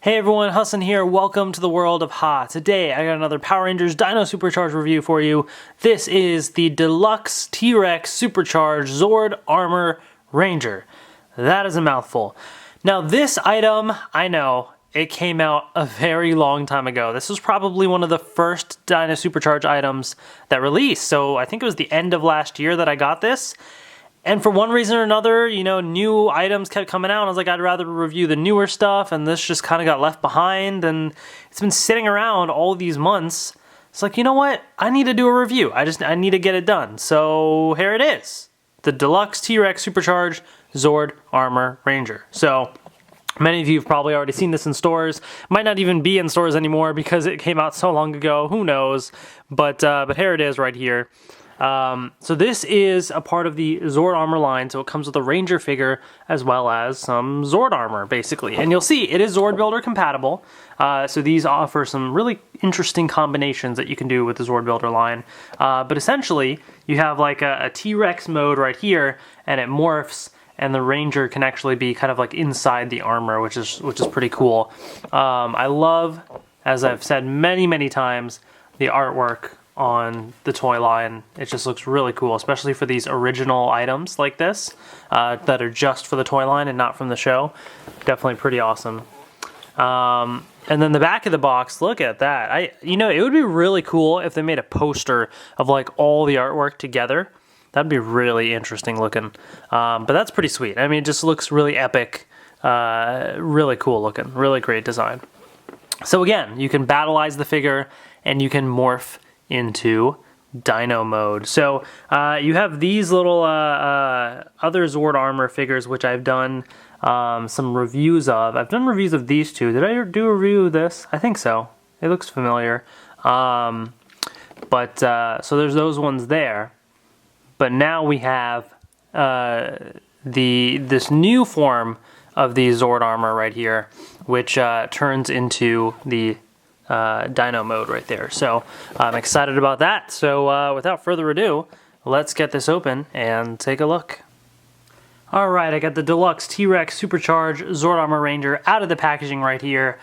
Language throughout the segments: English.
Hey everyone, Hassan here. Welcome to the world of Ha. Today I got another Power Rangers Dino Supercharged review for you. This is the Deluxe T-Rex Supercharged Zord Armor Ranger. That is a mouthful. Now this item, I know, it came out a very long time ago. This was probably one of the first Dino Supercharged items that released. So I think it was the end of last year that I got this. And for one reason or another, you know, new items kept coming out. I was like, I'd rather review the newer stuff, and this just kind of got left behind, and it's been sitting around all these months. It's like, you know what? I need to do a review. I need to get it done. So here it is. The Deluxe T-Rex Supercharged Zord Armor Ranger. So many of you have probably already seen this in stores. Might not even be in stores anymore because it came out so long ago. Who knows? But here it is right here. So this is a part of the Zord armor line, so it comes with a Ranger figure as well as some Zord armor, basically. And you'll see, it is ZordBuilder compatible, so these offer some really interesting combinations that you can do with the ZordBuilder line. But essentially, you have like a T-Rex mode right here, and it morphs, and the Ranger can actually be kind of like inside the armor, which is pretty cool. I love, as I've said many times, the artwork on the toy line. It just looks really cool, especially for these original items like this that are just for the toy line and not from the show. Definitely pretty awesome. And then the back of the box, look at that. You know, it would be really cool if they made a poster of like all the artwork together. That'd be really interesting looking. But that's pretty sweet. I mean, it just looks really epic, really cool looking, really great design. So again, you can battleize the figure and you can morph into Dino mode. So you have these little other Zord armor figures, which I've done some reviews of. I've done reviews of these two. Did I do a review of this? I think so. It looks familiar. So there's those ones there. But now we have this new form of the Zord armor right here, which turns into the Dino mode right there. So I'm excited about that. So without further ado, let's get this open and take a look. Alright, I got the Deluxe T-Rex Supercharged Zord Armor Ranger out of the packaging right here.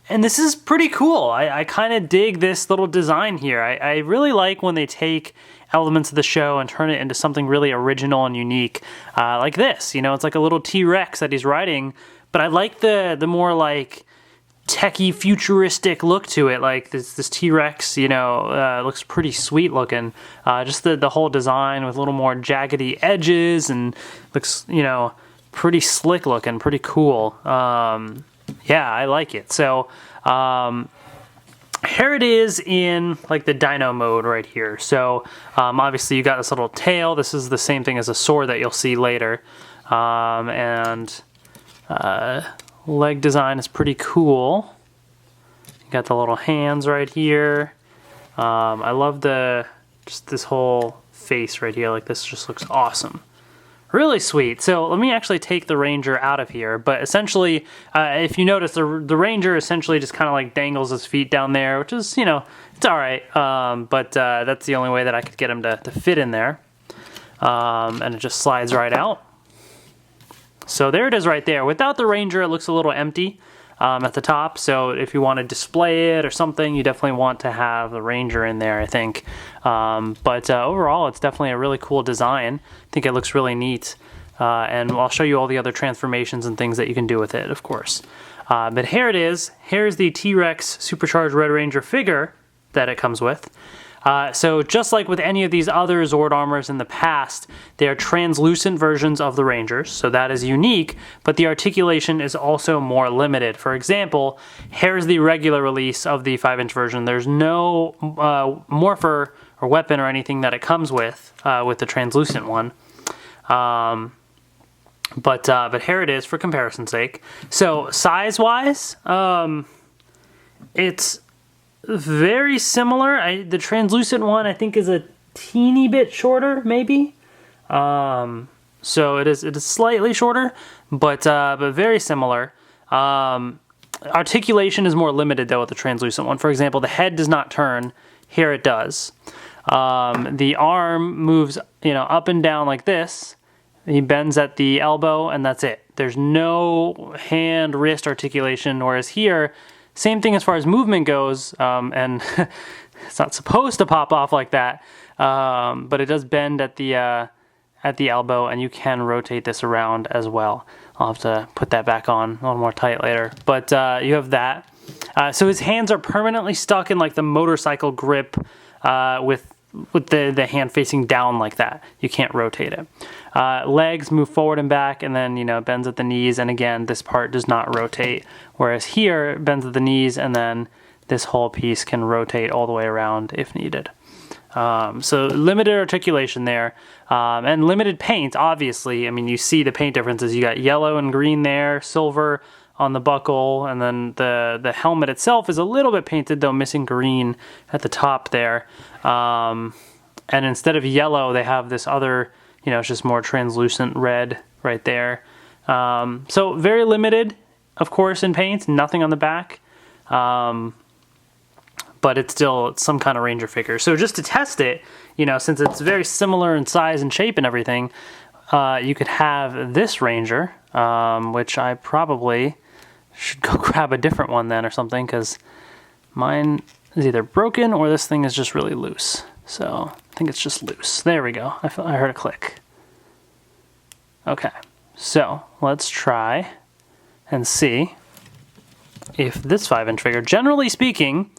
And this is pretty cool. I kind of dig this little design here. I really like when they take elements of the show and turn it into something really original and unique. Like this, you know, it's like a little T-Rex that he's riding. But I like the more like techie futuristic look to it. Like this T-Rex, you know, looks pretty sweet looking. Just the whole design with a little more jaggedy edges and looks, you know, pretty slick looking, pretty cool. Yeah, I like it. So here it is in like the Dino mode right here. So obviously you got this little tail. This is the same thing as a sword that you'll see later. Leg design is pretty cool. You got the little hands right here. I love just this whole face right here. Like this just looks awesome. Really sweet. So let me actually take the Ranger out of here. But essentially, if you notice, the Ranger essentially just kind of like dangles his feet down there, which is, you know, it's all right. But that's the only way that I could get him to fit in there. And it just slides right out. So there it is right there. Without the Ranger, it looks a little empty at the top. So if you want to display it or something, you definitely want to have the Ranger in there, I think. But overall, it's definitely a really cool design. I think it looks really neat. And I'll show you all the other transformations and things that you can do with it, of course. But here it is. Here's the T-Rex Supercharged Red Ranger figure that it comes with. So just like with any of these other Zord armors in the past, they are translucent versions of the Rangers, so that is unique, but the articulation is also more limited. For example, here's the regular release of the 5-inch version. There's no morpher or weapon or anything that it comes with the translucent one. But here it is for comparison's sake. So size-wise, it's very similar. The translucent one I think is a teeny bit shorter, maybe. So it is slightly shorter, but very similar. Articulation is more limited though with the translucent one. For example, the head does not turn. Here it does. The arm moves, up and down like this. he bends at the elbow, and that's it. There's no hand, wrist articulation, whereas here, same thing as far as movement goes, and it's not supposed to pop off like that, but it does bend at the elbow, and you can rotate this around as well. I'll have to put that back on a little more tight later, but you have that. So his hands are permanently stuck in like the motorcycle grip with the hand facing down like that. You can't rotate it. Legs move forward and back, and then, you know, bends at the knees, and again, this part does not rotate. Whereas here, it bends at the knees, and then this whole piece can rotate all the way around if needed. So limited articulation there, and limited paint, obviously. I mean, you see the paint differences. You got yellow and green there, silver on the buckle, and then the helmet itself is a little bit painted, though missing green at the top there. And instead of yellow, they have this other, you know, it's just more translucent red right there. So very limited, of course, in paint, nothing on the back. But it's still some kind of Ranger figure. So just to test it, you know, since it's very similar in size and shape and everything, you could have this Ranger, which I probably should go grab a different one then or something, because mine is either broken or this thing is just really loose. So I think it's just loose. There we go. I heard a click. Okay, so let's try and see if this 5-inch figure, generally speaking,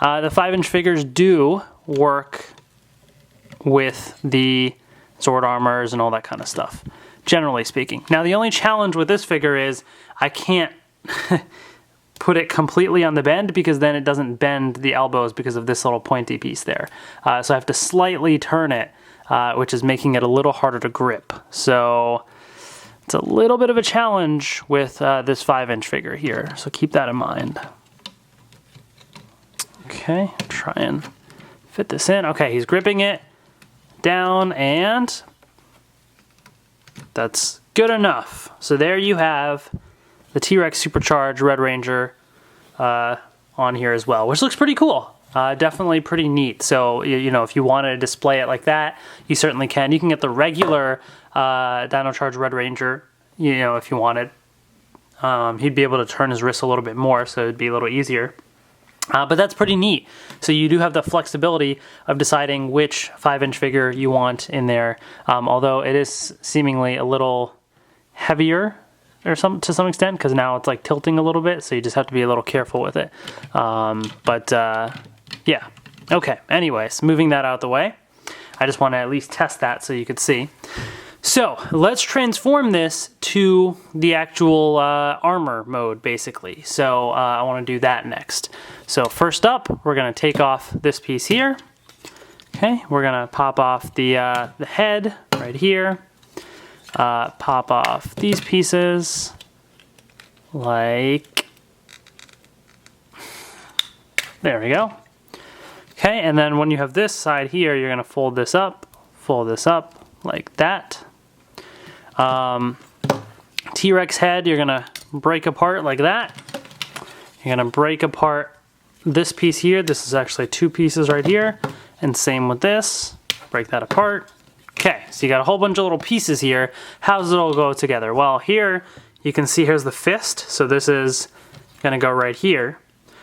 the 5-inch figures do work with the Zord armors and all that kind of stuff, generally speaking. Now, the only challenge with this figure is I can't put it completely on the bend, because then it doesn't bend the elbows because of this little pointy piece there. So I have to slightly turn it, which is making it a little harder to grip. So it's a little bit of a challenge with this 5-inch figure here. So keep that in mind. Okay, try and fit this in. Okay, he's gripping it down, and that's good enough. So there you have the T-Rex Supercharged Red Ranger on here as well, which looks pretty cool. Definitely pretty neat. So, you know, if you wanted to display it like that, you certainly can. You can get the regular Dino Charged Red Ranger, you know, if you wanted. He'd be able to turn his wrist a little bit more, so it'd be a little easier. But that's pretty neat. So you do have the flexibility of deciding which 5-inch figure you want in there, although it is seemingly a little heavier or to some extent, because now it's like tilting a little bit, so you just have to be a little careful with it. Yeah. Okay, anyways, moving that out of the way. I just want to at least test that so you could see. So let's transform this to the actual armor mode, basically. So I want to do that next. So first up, we're going to take off this piece here. Okay, we're going to pop off the head right here. Pop off these pieces, like, there we go. Okay, and then when you have this side here, you're going to fold this up like that. T-Rex head, you're going to break apart like that. You're going to break apart this piece here. This is actually 2 pieces right here. And same with this. Break that apart. Okay, so you got a whole bunch of little pieces here. How does it all go together? Well, here you can see here's the fist. So this is going to go right here.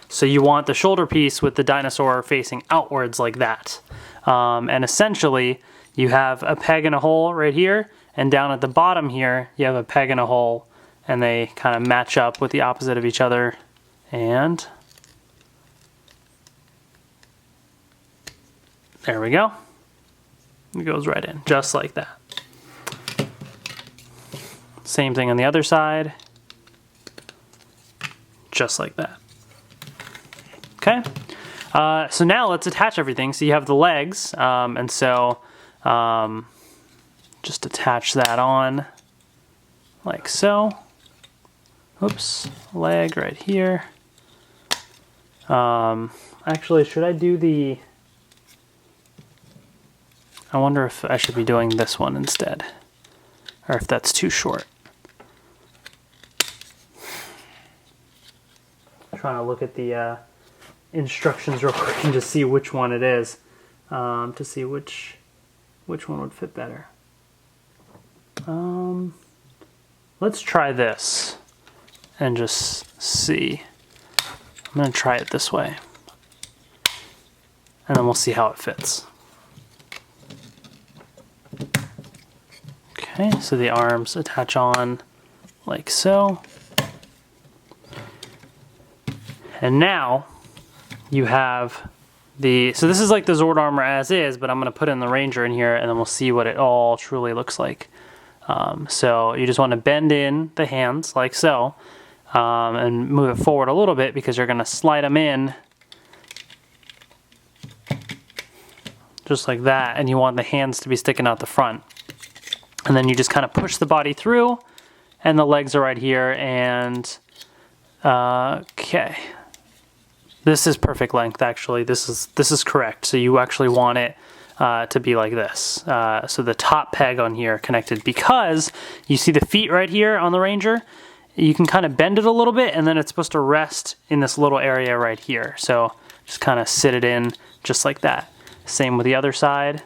So you want the shoulder piece with the dinosaur facing outwards like that. And essentially, you have a peg and a hole right here. And down at the bottom here, you have a peg and a hole. And they kind of match up with the opposite of each other. And there we go. It goes right in, just like that. Same thing on the other side. Just like that. Okay. So now let's attach everything. So you have the legs, and so just attach that on like so. Oops, leg right here. Actually, should I do the... I wonder if I should be doing this one instead, or if that's too short. I'm trying to look at the instructions real quick and just see which one it is, to see which one would fit better. Let's try this and just see. I'm gonna try it this way. And then we'll see how it fits. Okay, so the arms attach on like so. And now you have so this is like the Zord armor as is, but I'm gonna put in the Ranger in here and then we'll see what it all truly looks like. So you just wanna bend in the hands like so, and move it forward a little bit because you're gonna slide them in just like that, and you want the hands to be sticking out the front. And then you just kind of push the body through, and the legs are right here, and okay. This is perfect length, actually. This is correct. So you actually want it to be like this. So the top peg on here connected, because you see the feet right here on the Ranger, you can kind of bend it a little bit, and then it's supposed to rest in this little area right here. So just kind of sit it in just like that. Same with the other side,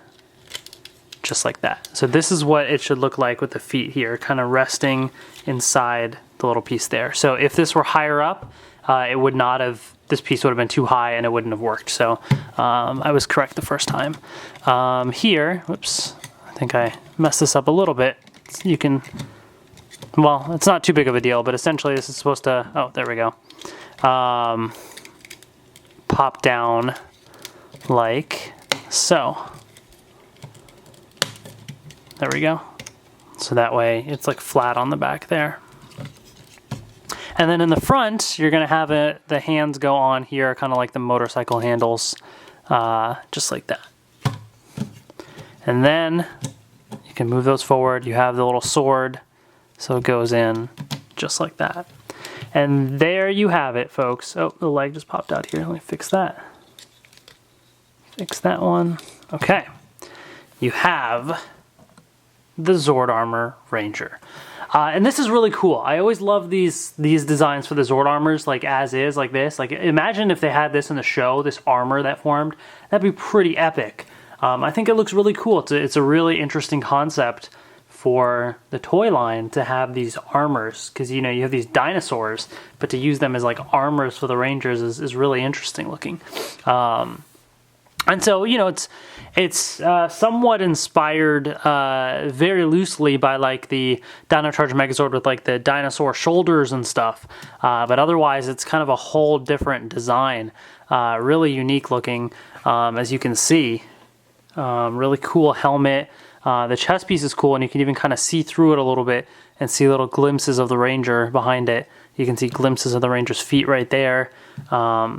just like that. So this is what it should look like with the feet here, kind of resting inside the little piece there. So if this were higher up, it would not have, this piece would have been too high and it wouldn't have worked. So I was correct the first time. Here, whoops, I think I messed this up a little bit. You can, well, it's not too big of a deal, but essentially this is supposed to, oh, there we go. Pop down like so. There we go. So that way it's like flat on the back there. And then in the front, you're gonna have the hands go on here, kind of like the motorcycle handles, just like that. And then you can move those forward. You have the little sword, so it goes in just like that. And there you have it, folks. Oh, the leg just popped out here. Let me fix that. Fix that one. Okay. You have the Zord Armor Ranger. And this is really cool. I always love these designs for the Zord armors, like as is, like this. Like imagine if they had this in the show, this armor that formed. That'd be pretty epic. I think it looks really cool. It's a really interesting concept for the toy line to have these armors, because you know you have these dinosaurs, but to use them as like armors for the Rangers is really interesting looking. And so, you know, it's somewhat inspired very loosely by like the Dino Charge Megazord with like the dinosaur shoulders and stuff. But otherwise, it's kind of a whole different design. Really unique looking, as you can see. Really cool helmet. The chest piece is cool, and you can even kind of see through it a little bit and see little glimpses of the Ranger behind it. You can see glimpses of the Ranger's feet right there.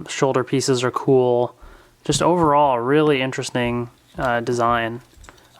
Shoulder pieces are cool. Just overall, really interesting design.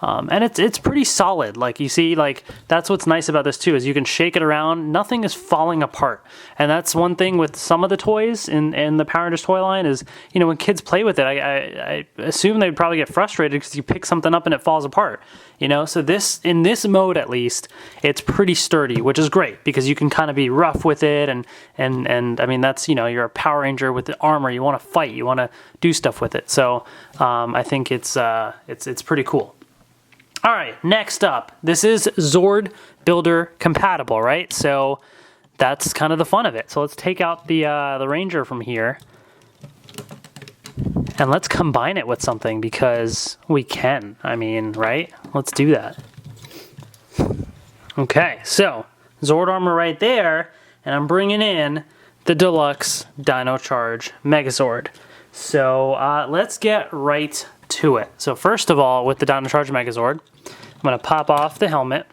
And it's pretty solid. Like you see, like that's what's nice about this too, is you can shake it around. Nothing is falling apart. And that's one thing with some of the toys in the Power Rangers toy line is, you know, when kids play with it, I assume they'd probably get frustrated because you pick something up and it falls apart. You know, so in this mode at least, it's pretty sturdy, which is great because you can kind of be rough with it, and I mean that's, you know, you're a Power Ranger with the armor, you want to fight, you want to do stuff with it. So I think it's pretty cool. All right, next up, this is ZordBuilder compatible, right? So that's kind of the fun of it. So let's take out the Ranger from here, and let's combine it with something because we can. I mean, right? Let's do that. Okay, so Zord armor right there, and I'm bringing in the Deluxe Dino Charge Megazord. So let's get right to it. So first of all, with the Dino Charge Megazord, I'm going to pop off the helmet,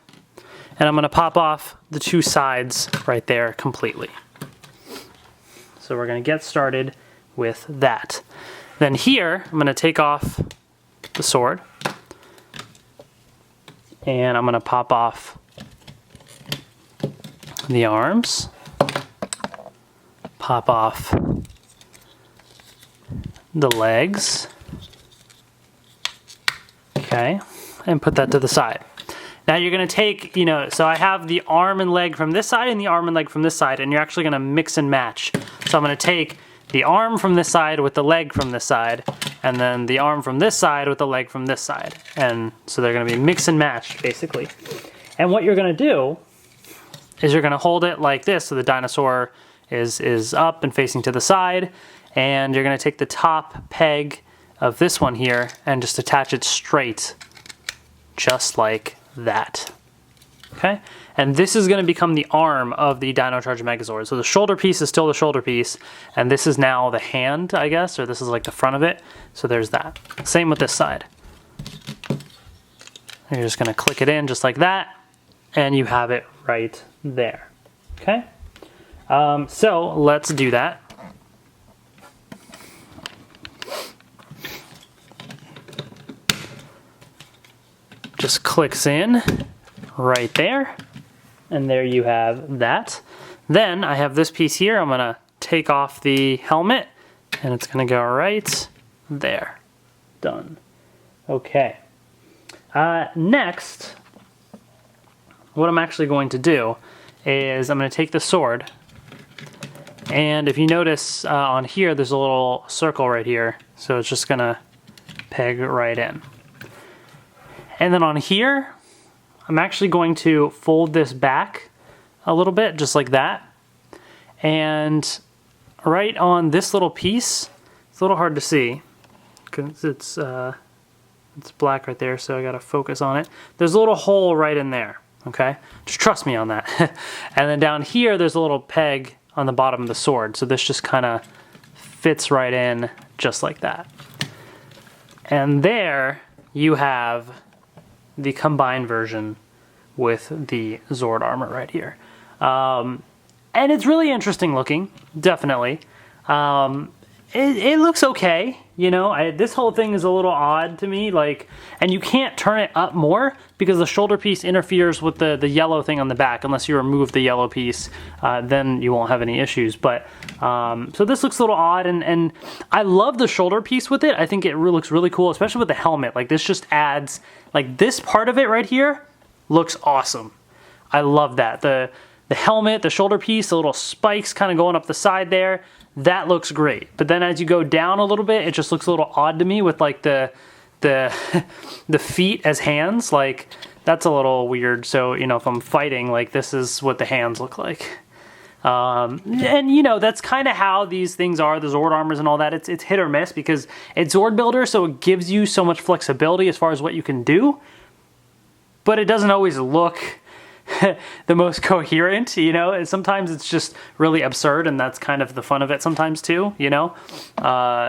and I'm going to pop off the two sides right there completely. So we're going to get started with that. Then here, I'm going to take off the sword, and I'm going to pop off the arms, pop off the legs, okay, and put that to the side. Now you're going to take, you know, so I have the arm and leg from this side and the arm and leg from this side, and you're actually going to mix and match. So I'm going to take the arm from this side with the leg from this side, and then the arm from this side with the leg from this side. And so they're going to be mix and matched, basically. And what you're gonna do is you're gonna hold it like this so the dinosaur is up and facing to the side, and you're gonna take the top peg of this one here and just attach it straight, just like that. Okay, and this is going to become the arm of the Dino Charge Megazord. So the shoulder piece is still the shoulder piece, and this is now the hand, I guess, or this is like the front of it. So there's that. Same with this side. You're just going to click it in just like that, and you have it right there. Okay, so let's do that. Just clicks in right there, and there you have that. Then I have this piece here. I'm gonna take off the helmet, and it's gonna go right there. Done. Okay. Next, what I'm actually going to do is I'm gonna take the sword, and if you notice on here, there's a little circle right here, so it's just gonna peg right in. And then on here, I'm actually going to fold this back a little bit, just like that. And right on this little piece, it's a little hard to see because it's black right there, so I gotta focus on it. There's a little hole right in there, okay? Just trust me on that. And then down here, there's a little peg on the bottom of the sword, so this just kind of fits right in just like that. And there you have the combined version with the Zord armor right here. And it's really interesting looking, definitely. It looks okay, you know. This whole thing is a little odd to me, like, and you can't turn it up more because the shoulder piece interferes with the yellow thing on the back. Unless you remove the yellow piece, then you won't have any issues. But so this looks a little odd, and I love the shoulder piece with it. I think it looks really cool, especially with the helmet. Like, this just adds, like, this part of it right here looks awesome. I love that. The helmet, the shoulder piece, the little spikes kind of going up the side there, that looks great. But then as you go down a little bit, it just looks a little odd to me with like the feet as hands. Like, that's a little weird. So, you know, if I'm fighting, like, this is what the hands look like. And you know, that's kind of how these things are, the Zord armors and all that. It's hit or miss because it's ZordBuilder, so it gives you so much flexibility as far as what you can do, but it doesn't always look the most coherent, you know. And sometimes it's just really absurd, and that's kind of the fun of it sometimes too, you know.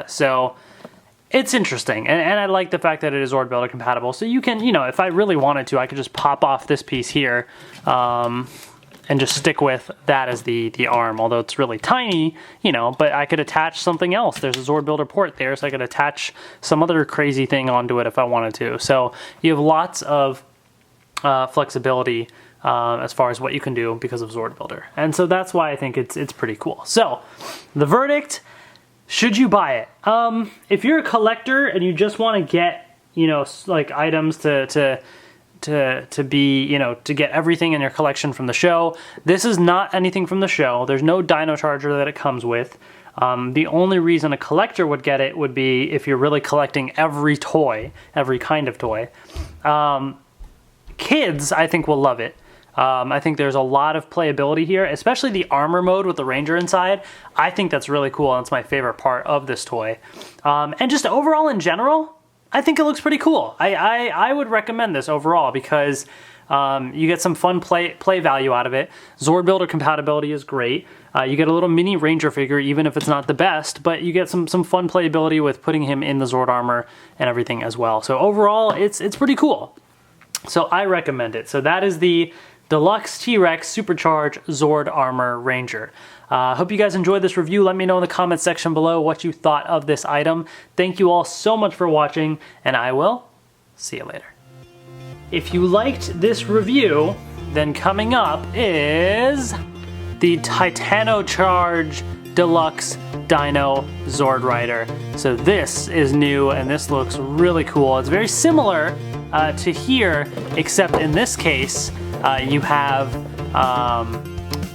So it's interesting, and I like the fact that it is ZordBuilder compatible. So you can, you know, if I really wanted to, I could just pop off this piece here, and just stick with that as the arm, although it's really tiny, you know, but I could attach something else. There's a ZordBuilder port there, so I could attach some other crazy thing onto it if I wanted to. So you have lots of flexibility as far as what you can do because of ZordBuilder. And so that's why I think it's pretty cool. So the verdict, should you buy it? If you're a collector and you just want to get, you know, like items to be, you know, to get everything in your collection from the show, this is not anything from the show. There's no Dino Charger that it comes with. The only reason a collector would get it would be if you're really collecting every toy, every kind of toy. Kids, I think, will love it. I think there's a lot of playability here, especially the armor mode with the Ranger inside. I think that's really cool, and it's my favorite part of this toy. And just overall in general, I think it looks pretty cool. I would recommend this overall because you get some fun play value out of it. ZordBuilder compatibility is great. You get a little mini Ranger figure, even if it's not the best, but you get some fun playability with putting him in the Zord armor and everything as well. So overall, it's pretty cool. So I recommend it. So that is the Deluxe T-Rex Supercharged Zord Armor Ranger. Hope you guys enjoyed this review. Let me know in the comments section below what you thought of this item. Thank you all so much for watching, and I will see you later. If you liked this review, then coming up is the Titano-Charge Deluxe Dino Zord Rider. So this is new, and this looks really cool. It's very similar to here, except in this case, you have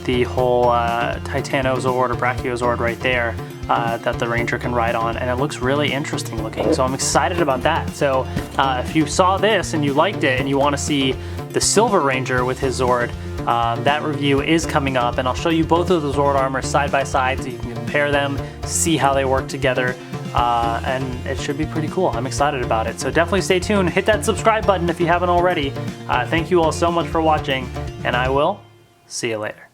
the whole Titano Zord or Brachiozord right there. that the Ranger can ride on, and it looks really interesting looking, so I'm excited about that. So if you saw this and you liked it and you want to see the Silver Ranger with his Zord, that review is coming up, and I'll show you both of the Zord armors side by side so you can compare them, see how they work together, and it should be pretty cool. I'm excited about it, so definitely stay tuned. Hit that subscribe button if you haven't already. Thank you all so much for watching, and I will see you later.